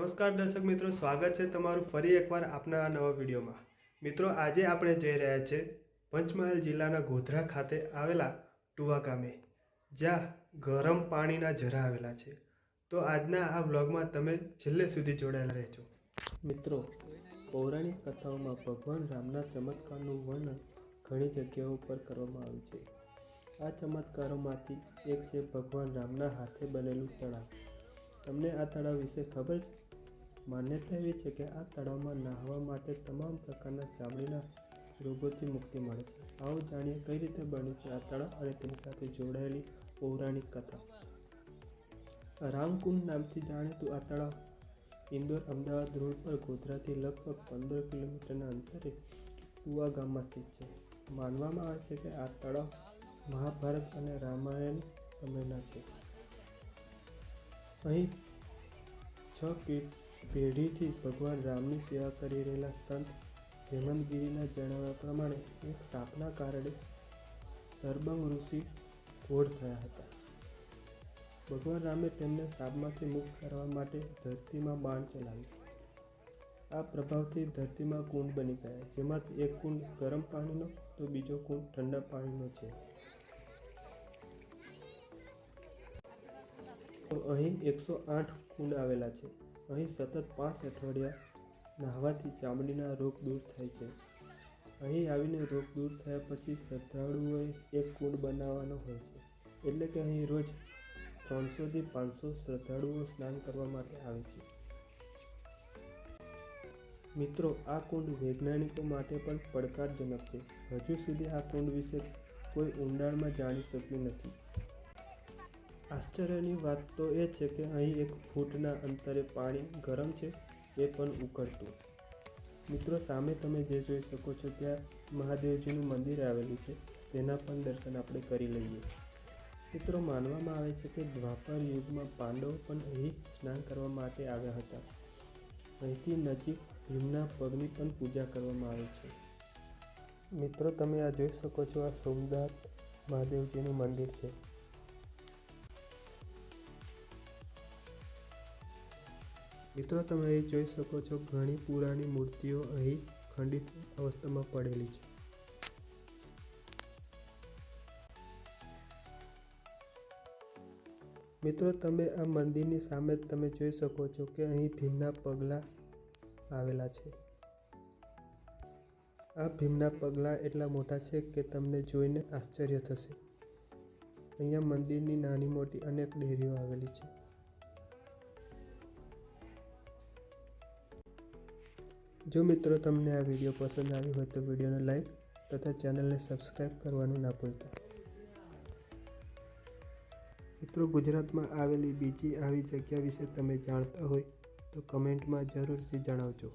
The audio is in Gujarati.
નમસ્કાર દર્શક મિત્રો, સ્વાગત છે તમારું ફરી એકવાર આપના આ નવા વિડીયોમાં। મિત્રો, આજે આપણે જઈ રહ્યા છે પંચમહાલ જિલ્લાના ગોધરા ખાતે આવેલા ટુવા ગામે, જ્યાં ગરમ પાણીના ઝરા આવેલા છે। તો આજના આ વ્લોગમાં તમે છેલ્લે સુધી જોડાયેલા રહેજો। મિત્રો, પૌરાણિક કથાઓમાં ભગવાન રામના ચમત્કારનું વર્ણન ઘણી જગ્યાઓ પર કરવામાં આવ્યું છે। આ ચમત્કારોમાંથી એક છે ભગવાન રામના હાથે બનેલું તળાવ। તમને આ તળાવ વિશે ખબર છે? માન્યતા એવી છે કે આ તળાવમાં નહાવા માટે તમામ પ્રકારના ચામડીના રોગોથી મુક્તિ મળે છે। આવો જાણીએ કઈ રીતે બન્યું છે આ તળાવ અને તેની સાથે જોડાયેલી પૌરાણિક કથા। રામકુંડ નામથી જાણીતું આ તળાવ ઇન્દોર અમદાવાદ રોડ પર ગોધરાથી લગભગ 15 કિલોમીટરના અંતરે ટુવા ગામમાં સ્થિત છે। માનવામાં આવે છે કે આ તળાવ મહાભારત અને રામાયણ સમયના છે। અહીં 6 પેઢીથી ભગવાન રામની સેવા કરી રહેલા સંત હેમંતગીરીના જણાવ્યા પ્રમાણે એક સાપના કારણે સરબંગ ઋષિ ઘોડ થયા હતા। ભગવાન રામે તેમને સાપમાંથી મુક્ત કરવા માટે ધરતીમાં બાણ ચલાવ્યું। આ પ્રભાવથી ધરતીમાં કુંડ બની ગયા, જેમાંથી એક કુંડ ગરમ પાણીનો તો બીજો કુંડ ઠંડા પાણીનો છે। તો અહીં 108 કુંડ આવેલા છે। અહીં સતત 5 અઠવાડિયા નહાવાથી ચામડીના રોગ દૂર થાય છે। અહીં આવીને રોગ દૂર થયા પછી શ્રદ્ધાળુઓએ એક કુંડ બનાવવાનો હોય છે, એટલે કે અહીં રોજ 300 થી 500 શ્રદ્ધાળુઓ સ્નાન કરવા માટે આવે છે। મિત્રો, આ કુંડ વૈજ્ઞાનિકો માટે પણ પડકારજનક છે। હજુ સુધી આ કુંડ વિશે કોઈ ઊંડાણમાં જાણી શક્યું નથી। આશ્ચર્યની વાત તો એ છે કે અહીં 1 ફૂટના અંતરે પાણી ગરમ છે, એ પણ ઉકળતું। મિત્રો, સામે તમે જે જોઈ શકો છો ત્યાં મહાદેવજીનું મંદિર આવેલું છે, તેના પણ દર્શન આપણે કરી લઈએ। મિત્રો, માનવામાં આવે છે કે દ્વાપર યુગમાં પાંડવો પણ અહીં સ્નાન કરવા માટે આવ્યા હતા। અહીંથી નજીક ભીમના પગની પણ પૂજા કરવામાં આવે છે। મિત્રો, તમે આ જોઈ શકો છો, આ સોમનાથ મહાદેવજીનું મંદિર છે। મિત્રો, તમે અહીં જોઈ શકો છો ઘણી પુરાણી મૂર્તિઓ અહીં ખંડિત અવસ્થામાં પડેલી છે। મિત્રો, તમે આ મંદિરની સામે તમે જોઈ શકો છો કે અહીં ભીમના પગલાં આવેલા છે। આ ભીમના પગલાં એટલા મોટા છે કે તમને જોઈને આશ્ચર્ય થશે। અહીંયા મંદિરની નાની મોટી અનેક ડેરીઓ આવેલી છે। જો મિત્રો તમને આ વિડીયો પસંદ આવ્યો હોય તો વિડીયોને લાઈક તથા ચેનલને સબસ્ક્રાઈબ કરવાનું ના ભૂલતા। મિત્રો, ગુજરાતમાં આવેલી બીજી આવી જગ્યા વિશે તમે જાણતા હોય તો કમેન્ટમાં જરૂરથી જણાવજો।